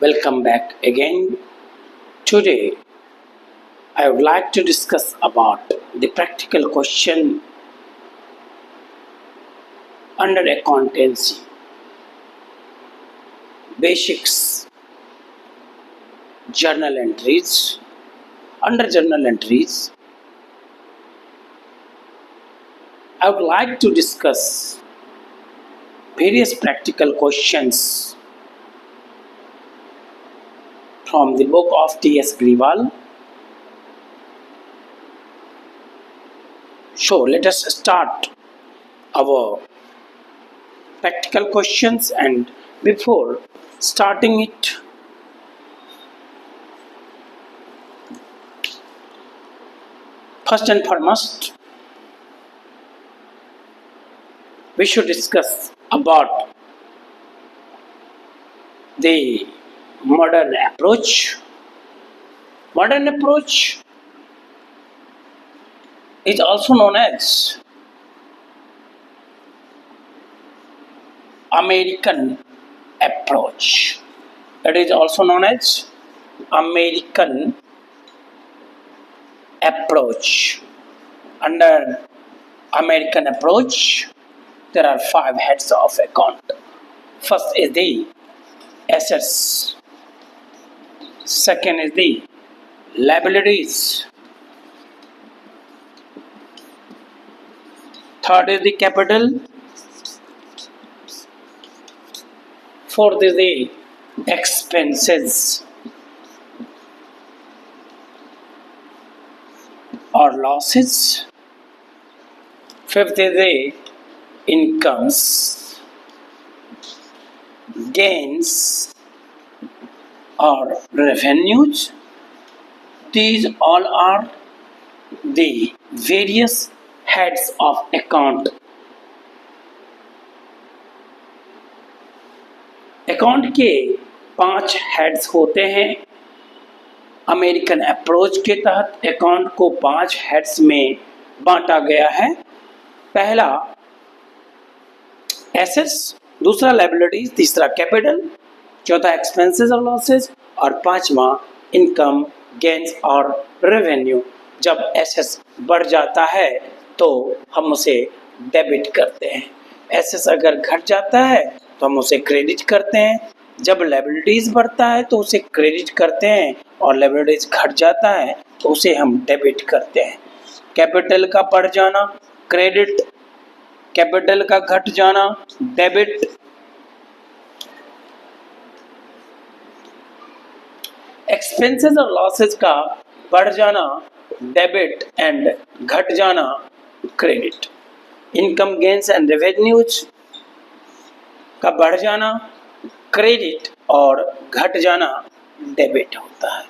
Welcome back again. Today, I would like to discuss about the practical question under accountancy, basics, journal entries. Under journal entries, I would like to discuss various practical questions from the book of T.S. Griwal. So let us start our practical questions, and before starting it, first and foremost, we should discuss about the modern approach. Modern approach is also known as American approach. It is also known as American approach. Under American approach, there are 5 heads of account. First is the assets. Second is the liabilities. Third is the capital. Fourth is the expenses or losses. Fifth is the incomes, gains or revenues. These all are the various heads of account. Account के 5 heads होते हैं। American approach के तहत account को 5 heads में बांटा गया है। पहला एसेट्स, दूसरा लायबिलिटीज, तीसरा कैपिटल, चौथा एक्सपेंसेस और लॉसेस और पांचवा इनकम, गेन्स और रेवेन्यू। जब एसेट्स बढ़ जाता है तो हम उसे डेबिट करते हैं। एसेट्स अगर घट जाता है तो हम उसे क्रेडिट करते हैं। जब लायबिलिटीज बढ़ता है तो उसे क्रेडिट करते हैं और लायबिलिटीज घट जाता है तो उसे हम डेबिट करते हैं। कैपिटल का बढ़ जाना क्रेडिट, कैपिटल का घट जाना डेबिट। एक्सपेंसेस और लॉसेस का बढ़ जाना डेबिट एंड घट जाना credit. Income, gains and revenues का बढ़ जाना क्रेडिट और घट जाना डेबिट होता है।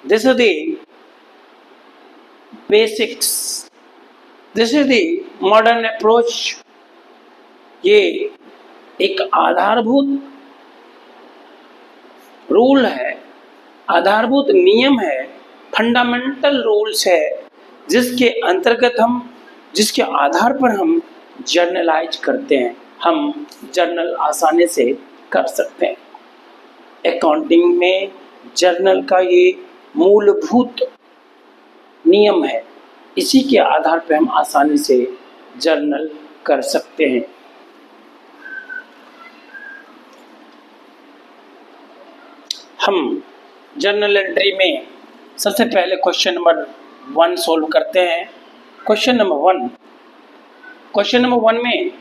This is the basics, this is the modern approach. ये एक आधारभूत रूल है, आधारभूत नियम है, फंडामेंटल रूल्स है, जिसके अंतर्गत जिसके आधार पर हम जर्नलाइज करते हैं। हम जर्नल आसानी से कर सकते हैं। अकाउंटिंग में जर्नल का ये मूलभूत नियम है, इसी के आधार पर हम आसानी से जर्नल कर सकते हैं। हम जर्नल एंट्री में सबसे पहले क्वेश्चन नंबर 1 सोल्व करते हैं। क्वेश्चन नंबर 1 में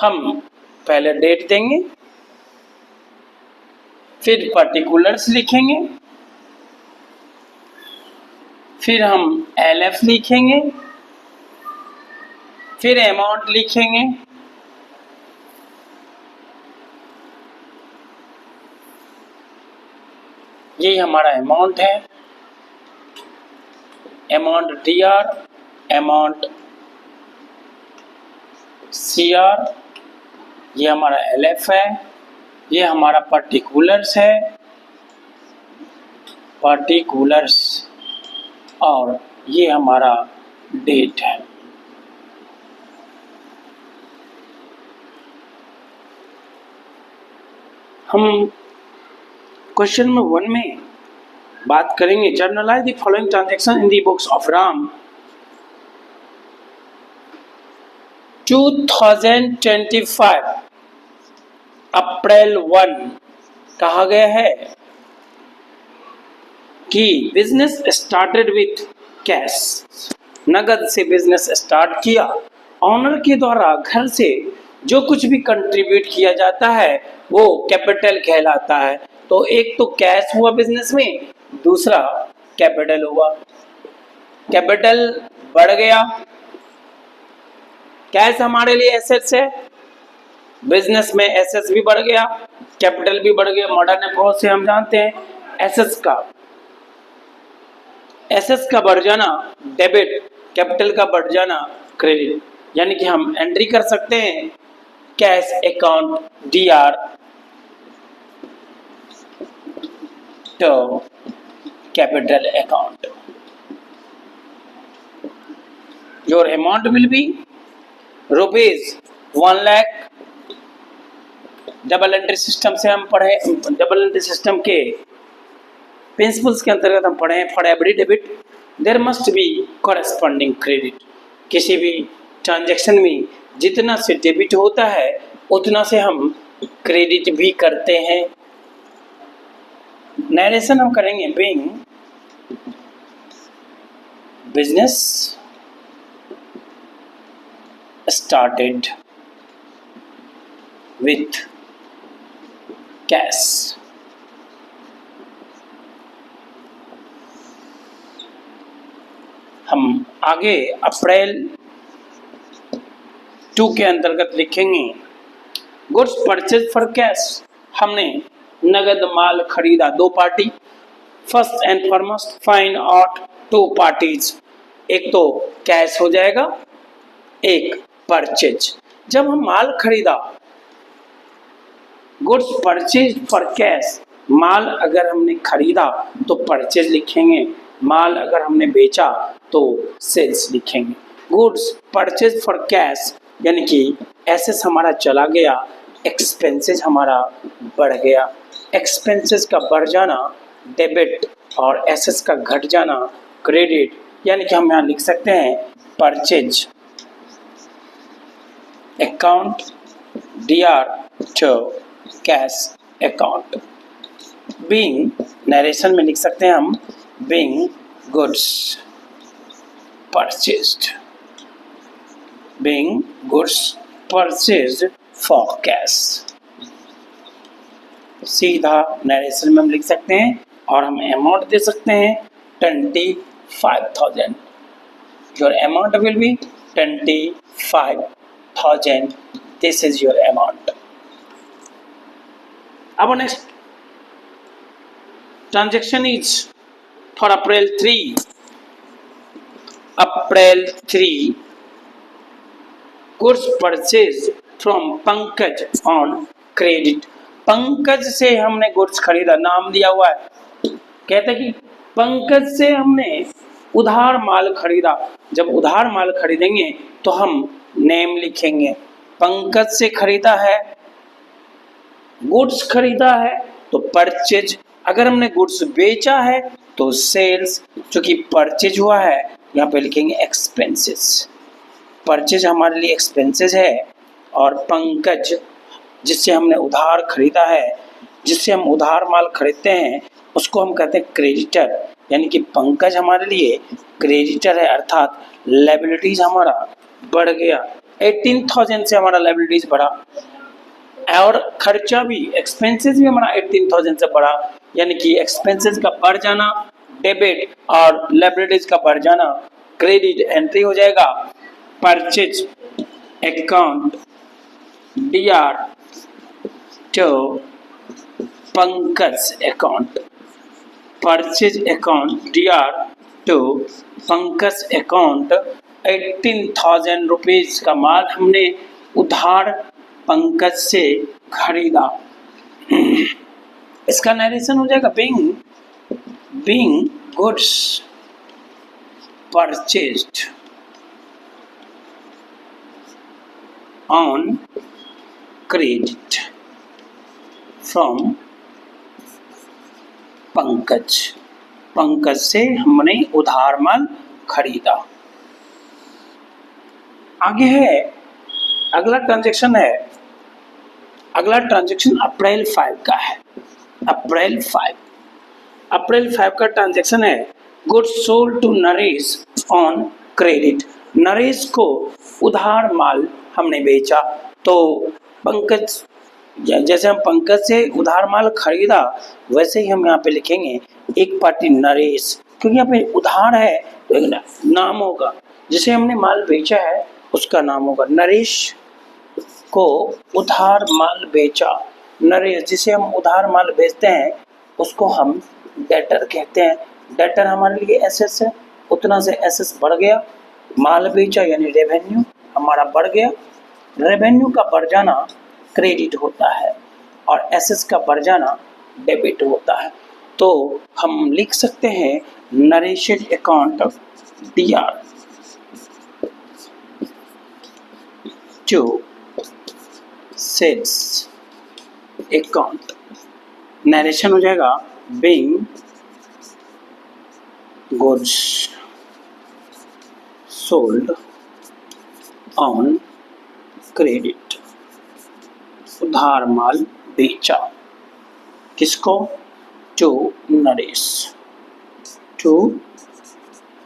हम पहले डेट देंगे, फिर पर्टिकुलर्स लिखेंगे, फिर हम एलएफ लिखेंगे, फिर अमाउंट लिखेंगे, ये हमारा अमाउंट है, अमाउंट टीआर, अमाउंट सीआर, ये हमारा एलएफ है, ये हमारा पर्टिकुलर्स है, पर्टिकुलर्स, और ये हमारा डेट है। हम क्वेश्चन नंबर 1 में बात करेंगे generalized the following transaction in the books of Ram 2025 अप्रैल 1 कहा गया है कि बिजनेस स्टार्टेड विथ कैश, नगद से बिजनेस स्टार्ट किया। ऑनर के द्वारा घर से जो कुछ भी कंट्रीब्यूट किया जाता है वो कैपिटल कहलाता है। तो एक तो कैश हुआ बिजनेस में, दूसरा कैपिटल हुआ। कैपिटल बढ़ गया, कैश हमारे लिए एसेट्स है, बिजनेस में एसेट्स भी बढ़ गया, कैपिटल भी बढ़ गया। मॉडर्न अप्रोच से हम जानते हैं एसेट्स का बढ़ जाना डेबिट, कैपिटल का बढ़ जाना क्रेडिट। यानी कि हम एंट्री कर सकते हैं cash account DR to capital account. Your amount will be ₹1 lakh. Double entry system से हम पढ़े, डबल एंट्री सिस्टम के प्रिंसिपल्स के अंतर्गत हम पढ़े for every debit there must be corresponding credit. किसी भी ट्रांजैक्शन में जितना से डेबिट होता है उतना से हम क्रेडिट भी करते हैं। नरेशन हम करेंगे being business started with cash. हम आगे अप्रैल 2 के अंतर्गत लिखेंगे गुड्स परचेज फॉर कैश। हमने नगद माल खरीदा, 2 party. First and foremost find out 2 parties, एक तो कैश हो जाएगा, एक परचेज। जब हम माल खरीदा, गुड्स परचेज फॉर कैश, माल अगर हमने खरीदा तो परचेज लिखेंगे, माल अगर हमने बेचा तो सेल्स लिखेंगे। गुड्स परचेज फॉर कैश यानी कि एसेस हमारा चला गया, एक्सपेंसेस हमारा बढ़ गया। एक्सपेंसेस का बढ़ जाना डेबिट और एसेस का घट जाना क्रेडिट। यानी कि हम यहाँ लिख सकते हैं purchase account DR to cash account. Being narration में लिख सकते हैं हम being goods purchased, being goods purchased for cash. सीधा नरेशन में हम लिख सकते हैं और हम अमाउंट दे सकते हैं 25,000। Your amount will B 25,000। This is your amount. Our next transaction is for April 3. April 3, goods purchased from Pankaj on credit. Pankaj से हमने गुड्स खरीदा, नाम दिया हुआ है, कहते कि पंकज से हमने उधार माल खरीदा। जब उधार माल खरीदेंगे तो हम नेम लिखेंगे। पंकज से खरीदा है, गुड्स खरीदा है तो परचेज। अगर हमने गुड्स बेचा है तो सेल्स। चूंकि परचेज हुआ है यहाँ पे लिखेंगे एक्सपेंसेस। परचेज हमारे लिए एक्सपेंसेस है और पंकज जिससे हमने उधार खरीदा है, जिससे हम उधार माल खरीदते हैं उसको हम कहते हैं क्रेडिटर। यानी कि पंकज हमारे लिए क्रेडिटर है, अर्थात लायबिलिटीज हमारा बढ़ गया। 18,000 से हमारा लायबिलिटीज बढ़ा और खर्चा भी, एक्सपेंसेस भी हमारा 18,000 से बढ़ा। यानी कि एक्सपेंसेस का बढ़ जाना डेबिट और लायबिलिटीज का बढ़ जाना क्रेडिट। एंट्री हो जाएगा purchase account DR to Pankaj account. Purchase account DR to Pankaj account. 18,000 rupees का माल हमने उधार पंकज से खरीदा। इसका नरेशन हो जाएगा being goods purchased on credit from Pankaj, Pankaj से हमने उधार माल खरीदा। आगे है अगला ट्रांजैक्शन है, अगला ट्रांजैक्शन अप्रैल 5 का है। अप्रैल 5 का ट्रांजैक्शन है goods sold to Naresh on credit. Naresh को उधार माल हमने बेचा। तो पंकज, जैसे हम पंकज से उधार माल खरीदा वैसे ही हम यहाँ पे लिखेंगे एक पार्टी नरेश, क्योंकि यहाँ पे उधार है तो एक नाम होगा, जिसे हमने माल बेचा है उसका नाम होगा। नरेश को उधार माल बेचा। नरेश, जिसे हम उधार माल बेचते हैं उसको हम डेटर कहते हैं। डेटर हमारे लिए एसेस है, उतना से एसेस बढ़ गया, माल बेचा यानी रेवेन्यू हमारा बढ़ गया। रेवेन्यू का बढ़ जाना क्रेडिट होता है और एसेस का बढ़ जाना डेबिट होता है। तो हम लिख सकते हैं Naresh's account DR to sales account. Narration हो जाएगा being goods sold on credit, उधार माल बेचा। किसको? टू नरेश, टू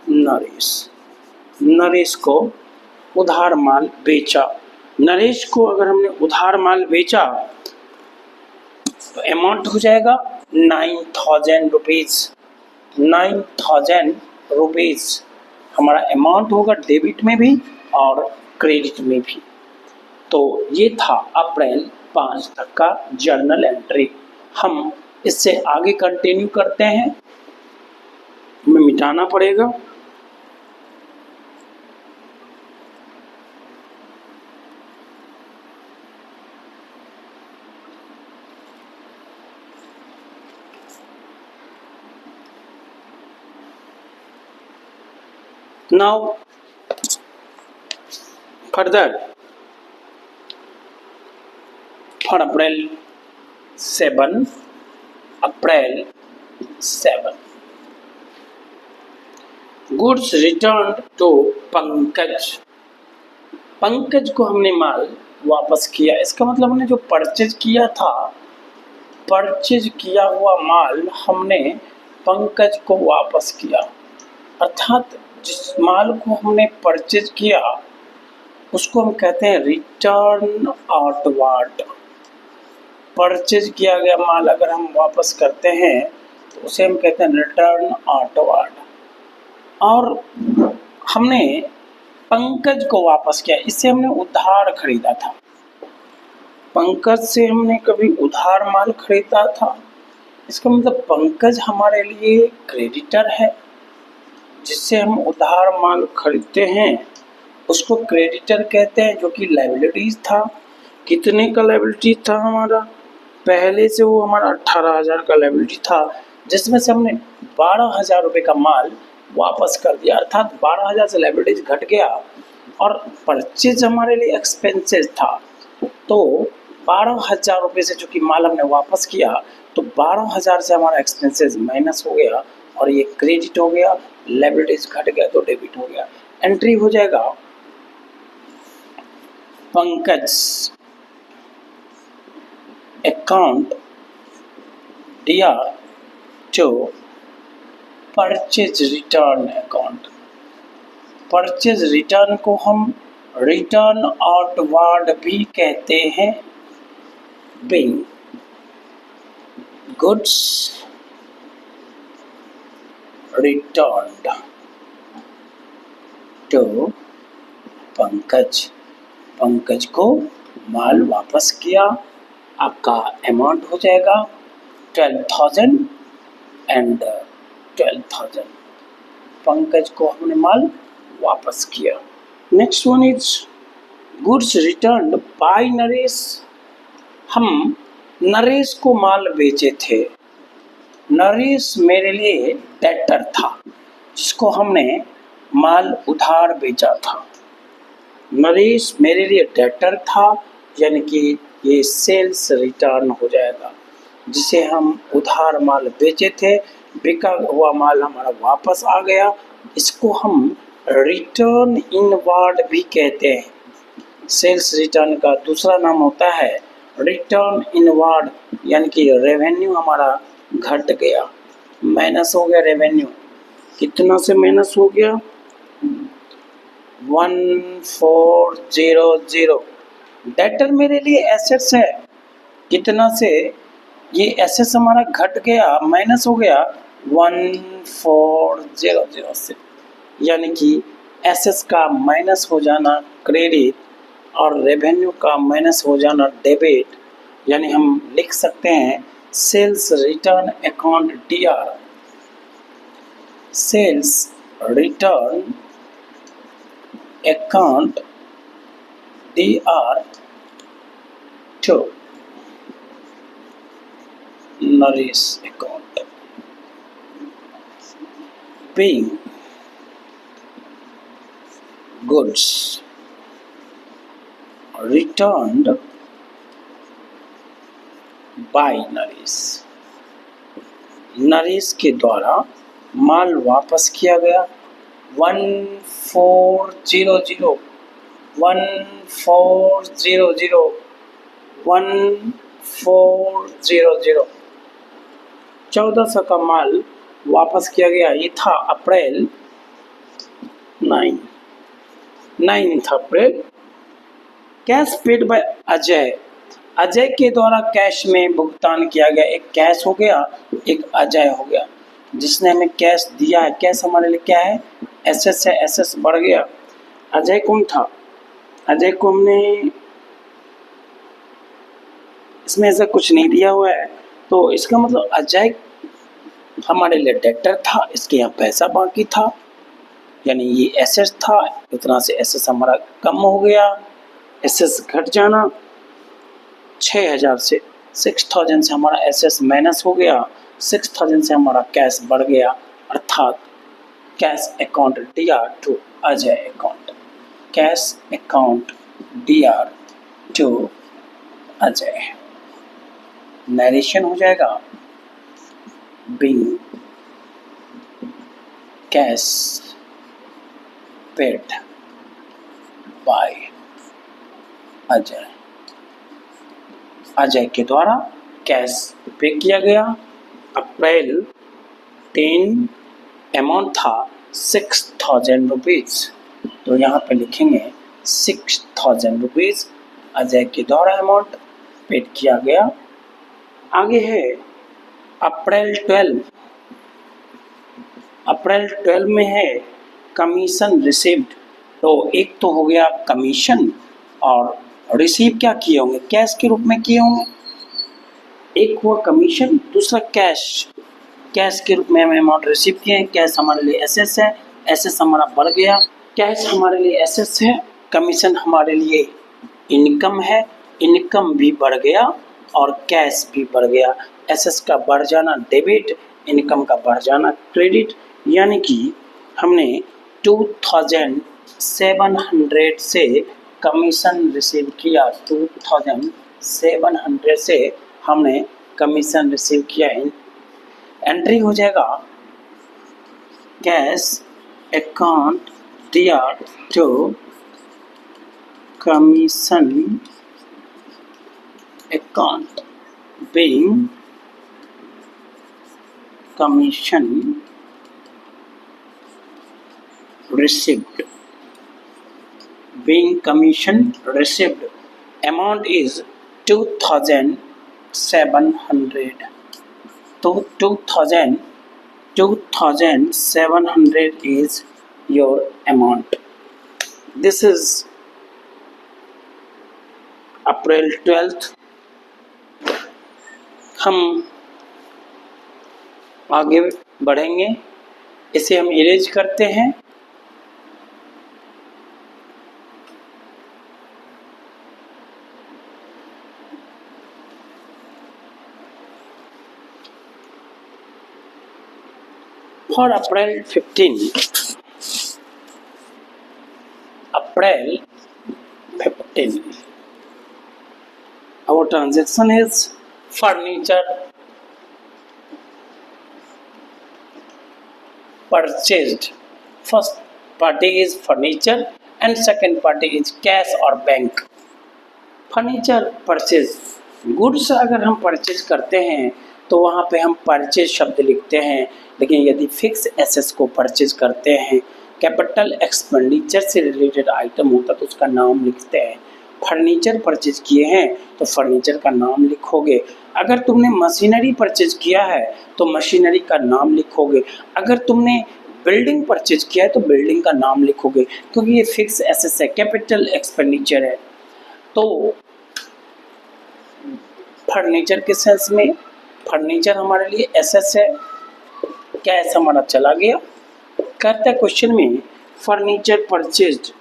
नरेश, नरेश को उधार माल बेचा। नरेश को अगर हमने उधार माल बेचा तो अमाउंट हो जाएगा 9,000 रुपीज। 9,000 रुपीज हमारा अमाउंट होगा डेबिट में भी और क्रेडिट में भी। तो ये था अप्रैल 5 तक का जर्नल एंट्री। हम इससे आगे कंटिन्यू करते हैं, हमें मिटाना पड़ेगा। Now further for April 7, goods returned to Pankaj. Pankaj को हमने माल वापस किया। इसका मतलब हमने जो परचेज किया था, परचेज किया हुआ माल हमने पंकज को वापस किया। अर्थात जिस माल को हमने परचेज किया उसको हम कहते हैं रिटर्न आउटवर्ड। परचेज किया गया माल अगर हम वापस करते हैं तो उसे हम कहते हैं रिटर्न आउटवर्ड। और हमने पंकज को वापस किया, इससे हमने उधार खरीदा था। पंकज से हमने कभी उधार माल खरीदा था, इसका मतलब पंकज हमारे लिए क्रेडिटर है। जिससे हम उधार माल खरीदते हैं उसको क्रेडिटर कहते हैं, जो कि लायबिलिटीज था। कितने का लायबिलिटी था हमारा? पहले से वो हमारा 18,000 का लायबिलिटी था, जिसमें से हमने 12,000 रुपये का माल वापस कर दिया। अर्थात 12,000 से लायबिलिटीज घट गया और परचेज हमारे लिए एक्सपेंसेस था। तो 12,000 रुपये से जो कि माल हमने वापस किया तो 12,000 से हमारा एक्सपेंसेस माइनस हो गया और ये क्रेडिट हो गया। लायबिलिटीज घट गया तो डेबिट हो गया। एंट्री हो जाएगा Pankaj account DR to purchase return account. Purchase return को हम रिटर्न आउटवर्ड भी कहते हैं। Being goods returned to Pankaj, Pankaj को माल वापस किया। आपका अमाउंट हो जाएगा 12,000 एंड 12,000। पंकज को हमने माल वापस किया। Next one is goods returned by Naresh. हम नरेश को माल बेचे थे। नरेश मेरे लिए डेटर था, जिसको हमने माल उधार बेचा था। नरेश मेरे लिए डेटर था, यानी कि ये सेल्स रिटर्न हो जाएगा। जिसे हम उधार माल बेचे थे, बिका हुआ माल हमारा वापस आ गया, इसको हम रिटर्न इनवार्ड भी कहते हैं। सेल्स रिटर्न का दूसरा नाम होता है रिटर्न इनवार्ड, यानी कि रेवेन्यू हमारा घट गया, माइनस हो गया रेवेन्यू। कितना से माइनस हो गया? 1400। डेटर मेरे लिए एसेट्स है, कितना से? ये एसेट्स हमारा घट गया, माइनस हो गया 1400 से, यानी कि एसेट्स का माइनस हो जाना क्रेडिट और रेवेन्यू का माइनस हो जाना डेबिट, यानी हम लिख सकते हैं sales return account DR, sales return account DR to nourish account being goods returned by Nourish। Naresh के द्वारा माल वापस किया गया 1400 1400 का माल वापस किया गया। ये था April 9 April. Cash paid by Ajay, Ajay के द्वारा कैश में भुगतान किया गया। एक कैश हो गया, एक अजय हो गया, जिसने हमें कैश दिया है। कैश हमारे लिए क्या है? एसेट्स है, एसेट्स बढ़ गया। अजय कौन था? अजय को हमने इसमें ऐसा कुछ नहीं दिया हुआ है, तो इसका मतलब अजय हमारे लिए डेटर था, इसके यहाँ पैसा बाकी था, यानी ये एसेट्स था, इतना से एसेट्स हमारा कम हो गया, एसेट्स घट जाना 6000 से 6000 से हमारा एसेट्स माइनस हो गया, 6000 से हमारा कैश बढ़ गया, अर्थात cash account DR to Ajay account, cash account DR to Ajay. Narration हो जाएगा being cash paid by Ajay, Ajay के द्वारा कैश पे किया गया। अप्रैल 10 अमाउंट था 6000 रुपीज़, तो यहाँ पे लिखेंगे 6000 रुपीज़ अजय के द्वारा अमाउंट पेड किया गया। आगे है अप्रैल 12। अप्रैल 12 में है कमीशन रिसीव्ड, तो एक तो हो गया कमीशन और रिसीव क्या किए होंगे? कैश के रूप में किए होंगे। एक हुआ कमीशन, दूसरा कैश, कैश के रूप में हमें अमाउंट रिसीव किए हैं। कैश हमारे लिए एसेट्स है, एसेट्स हमारा बढ़ गया, कैश हमारे लिए एसेट्स है, कमीशन हमारे लिए इनकम है, इनकम भी बढ़ गया और कैश भी बढ़ गया। एसेट्स का बढ़ जाना डेबिट, इनकम का बढ़ जाना क्रेडिट, यानी कि हमने 2700 से कमीशन रिसीव किया। 2700 से हमने कमीशन रिसीव किया। एंट्री हो जाएगा cash account DR to commission account being commission received, being commission received, amount is 2700, तो 2700 is your amount. This is April 12th। हम आगे बढ़ेंगे, इसे हम इरेज करते हैं। For April 15, April 15, our transaction is furniture purchased. First party is furniture and second party is cash or bank. Furniture purchase, goods अगर हम परचेज करते हैं तो वहाँ पे हम परचेज शब्द लिखते हैं, लेकिन यदि फिक्स एसेट्स को परचेज करते हैं, कैपिटल एक्सपेंडिचर से रिलेटेड आइटम होता तो उसका नाम लिखते हैं। फर्नीचर परचेज किए हैं तो फर्नीचर का नाम लिखोगे। अगर तुमने मशीनरी परचेज किया है तो मशीनरी का नाम लिखोगे। अगर तुमने बिल्डिंग परचेज किया है तो बिल्डिंग का नाम लिखोगे, क्योंकि ये फिक्स एसेट्स है, कैपिटल एक्सपेंडिचर है। तो फर्नीचर के सेंस में फर्नीचर हमारे लिए एसेट्स है, कैश हमारा चला गया। कहता है क्वेश्चन में फर्नीचर परचेज्ड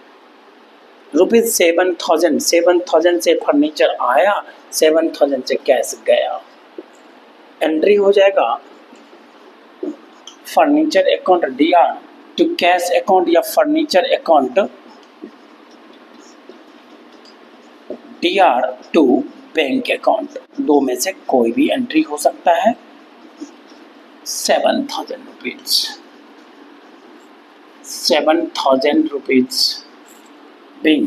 ₹7,000, 7,000 से फर्नीचर आया, 7,000 से कैश गया। एंट्री हो जाएगा furniture account DR to cash account या furniture account DR to bank account, दो में से कोई भी एंट्री हो सकता है। 7,000 rupees, 7,000 rupees being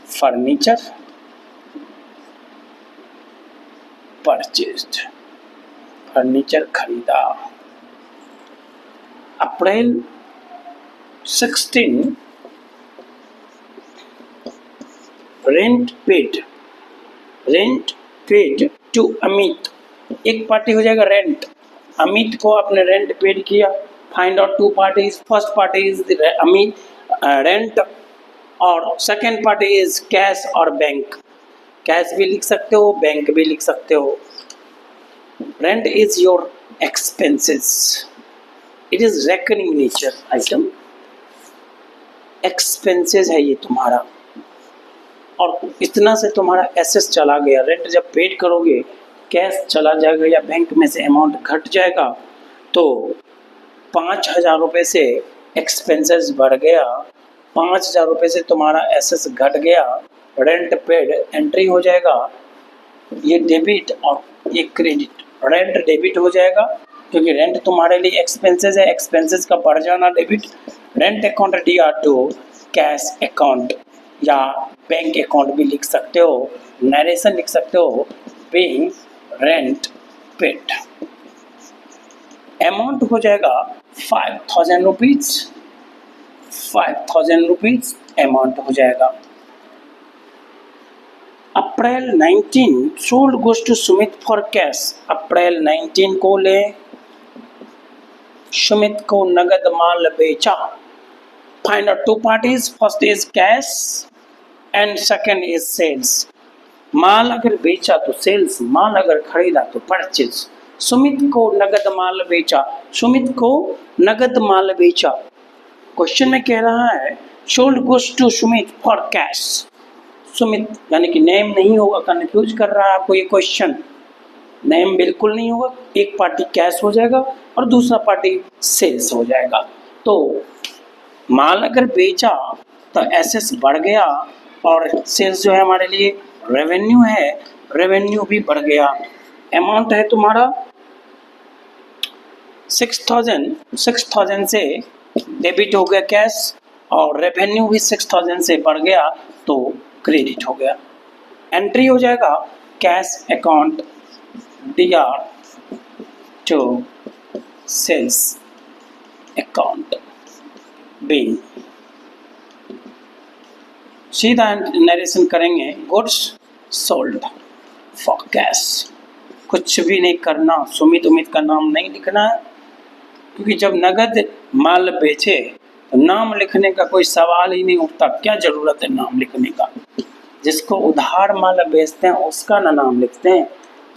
furniture purchased, furniture खरीदा। April 16 rent paid to Amit. एक पार्टी हो जाएगा रेंट, अमित को आपने रेंट पेड किया। Find out two parties, first party is Amit rent और सेकेंड पार्टी इज कैश और बैंक। कैश भी लिख सकते हो, बैंक भी लिख सकते हो। Rent is your expenses, it is reckoning nature item. Expenses है ये तुम्हारा, और इतना से तुम्हारा एसेस चला गया। रेंट जब पेड करोगे कैश चला जाएगा या बैंक में से अमाउंट घट जाएगा, तो 5,000 रुपये से एक्सपेंसेस बढ़ गया, 5,000 रुपये से तुम्हारा एसेस घट गया। रेंट पेड एंट्री हो जाएगा, ये डेबिट और ये क्रेडिट। रेंट डेबिट हो जाएगा क्योंकि रेंट तुम्हारे लिए एक्सपेंसेस है, एक्सपेंसेस का बढ़ जाना debit. Rent account DR to cash account या बैंक अकाउंट भी लिख सकते हो, नरेशन लिख सकते हो। पेइंग रेंट पेड, अमाउंट हो जाएगा 5,000 रुपीज, 5,000 रुपीज अमाउंट हो जाएगा। April 19 sold goes to Sumit for cash. April 19 को ले सुमित को नगद माल बेचा। Find out two parties, first is cash and second is sales. माल अगर बेचा तो सेल्स, माल अगर खरीदा तो परचेज। सुमित को नगद माल बेचा, सुमित को नगद माल बेचा। क्वेश्चन में कह रहा है sold goods to Sumit for cash. Sumit यानी कि नेम नहीं होगा, कंफ्यूज कर रहा है आपको ये क्वेश्चन। नेम बिल्कुल नहीं होगा, एक पार्टी कैश हो जाएगा और दूसरा पार्टी सेल्स हो जाएगा। तो माल अगर बेचा तो एसेस बढ़ गया और सेल्स जो है हमारे लिए रेवेन्यू है, रेवेन्यू भी बढ़ गया। अमाउंट है तुम्हारा 6,000, 6,000 से डेबिट हो गया कैश और रेवेन्यू भी 6,000 से बढ़ गया तो क्रेडिट हो गया। एंट्री हो जाएगा cash account DR to sales account bill. सीधा नरेशन करेंगे गुड्स सोल्ड फॉर कैश। कुछ भी नहीं करना, सुमित उमित का नाम नहीं लिखना है, क्योंकि जब नगद माल बेचे तो नाम लिखने का कोई सवाल ही नहीं उठता। क्या जरूरत है नाम लिखने का? जिसको उधार माल बेचते हैं उसका ना नाम लिखते हैं,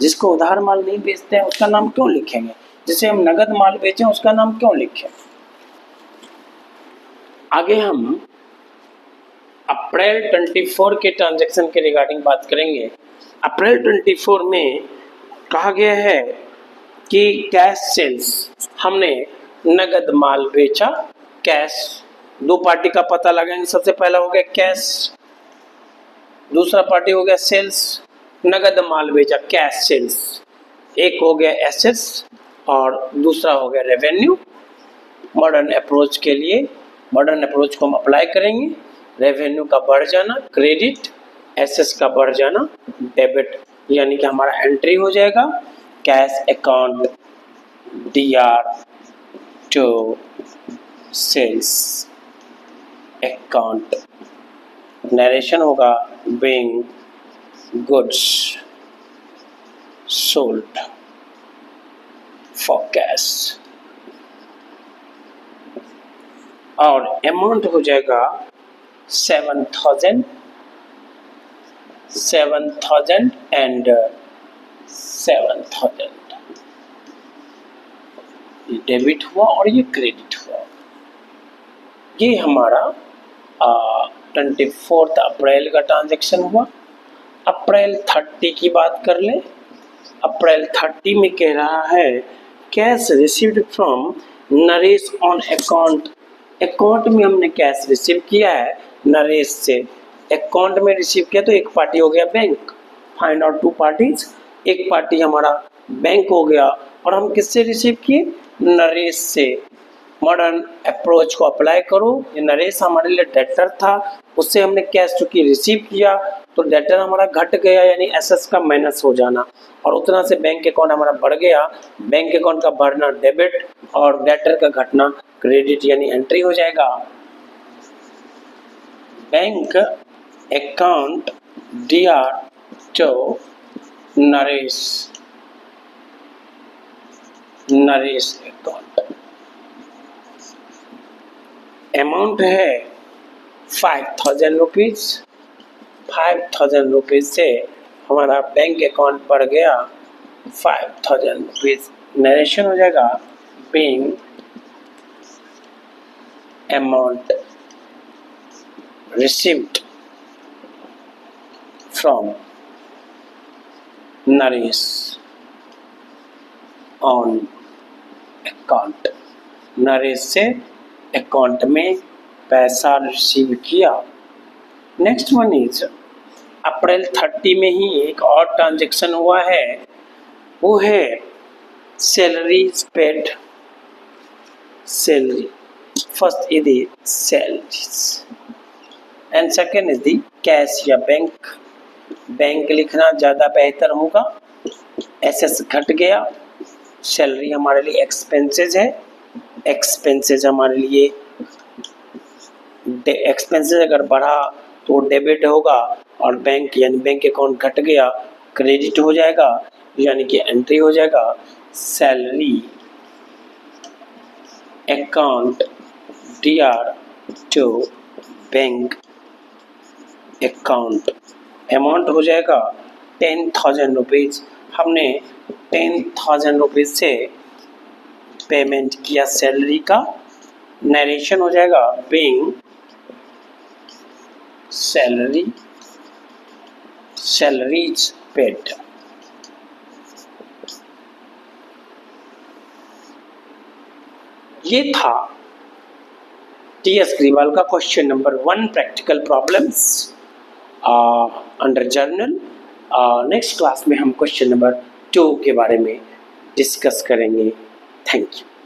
जिसको उधार माल नहीं बेचते हैं उसका नाम क्यों लिखेंगे? जिसे हम नगद माल बेचें उसका नाम क्यों लिखें? आगे हम अप्रैल 24 के ट्रांजैक्शन के रिगार्डिंग बात करेंगे। अप्रैल 24 में कहा गया है कि कैश सेल्स, हमने नगद माल बेचा, कैश। दो पार्टी का पता लगाएंगे। सबसे पहला हो गया कैश, दूसरा पार्टी हो गया सेल्स। नगद माल बेचा कैश सेल्स। एक हो गया एसेट्स, और दूसरा हो गया रेवेन्यू। मॉडर्न अप्रोच के लिए मॉडर्न अप्रोच को हम अप्लाई करेंगे। रेवेन्यू का बढ़ जाना क्रेडिट, एसेट्स का बढ़ जाना डेबिट, यानी कि हमारा एंट्री हो जाएगा cash account DR to sales account. Narration होगा being goods sold for cash, और अमाउंट हो जाएगा 7,000 एंड 7,000। ये डेबिट हुआ और ये क्रेडिट हुआ। ये हमारा 24 अप्रैल का ट्रांजैक्शन हुआ। अप्रैल 30 की बात कर ले। अप्रैल 30 में कह रहा है cash received from Naresh on account. Account में हमने कैश रिसीव किया है नरेश से। अकाउंट में रिसीव किया तो एक पार्टी हो गया बैंक, फाइंड आउट 2 पार्टीज। एक पार्टी हमारा बैंक हो गया और हम किससे रिसीव किए? नरेश से। मॉडर्न अप्रोच को अप्लाई करो। ये नरेश हमारे लिए डेटर था, उससे हमने कैश चूंकि रिसीव किया तो डेटर हमारा घट गया, यानी एसेट्स का माइनस हो जाना, और उतना से बैंक अकाउंट हमारा बढ़ गया। बैंक अकाउंट का बढ़ना डेबिट और डेटर का घटना क्रेडिट, यानी एंट्री हो जाएगा bank account DR to Naresh account. Amount है 5,000 रुपीज। 5,000 रुपीज से हमारा बैंक अकाउंट बढ़ गया 5,000 रुपीज। नरेशन हो जाएगा being amount received from Naresh on account. Naresh से अकाउंट में पैसा रिसीव किया। नेक्स्ट वन इज अप्रैल 30 में ही एक और ट्रांजैक्शन हुआ है, वो है salaries paid. Salary first is the salaries and second is the cash या बैंक। बैंक लिखना ज़्यादा बेहतर होगा। एसेट्स घट गया, सैलरी हमारे लिए एक्सपेंसेस है। एक्सपेंसेस हमारे लिए एक्सपेंसेस अगर बढ़ा तो डेबिट होगा, और बैंक यानी बैंक अकाउंट घट गया क्रेडिट हो जाएगा, यानी कि एंट्री हो जाएगा salary account DR to bank account. Amount हो जाएगा 10,000 रुपीज। हमने 10,000 रुपीज से पेमेंट किया सैलरी का। नरेशन हो जाएगा बीइंग सैलरीज पेड। ये था TS ग्रीवाल का question number 1 practical problems under journal. Next class में हम क्वेश्चन नंबर 2 के बारे में डिस्कस करेंगे। Thank you.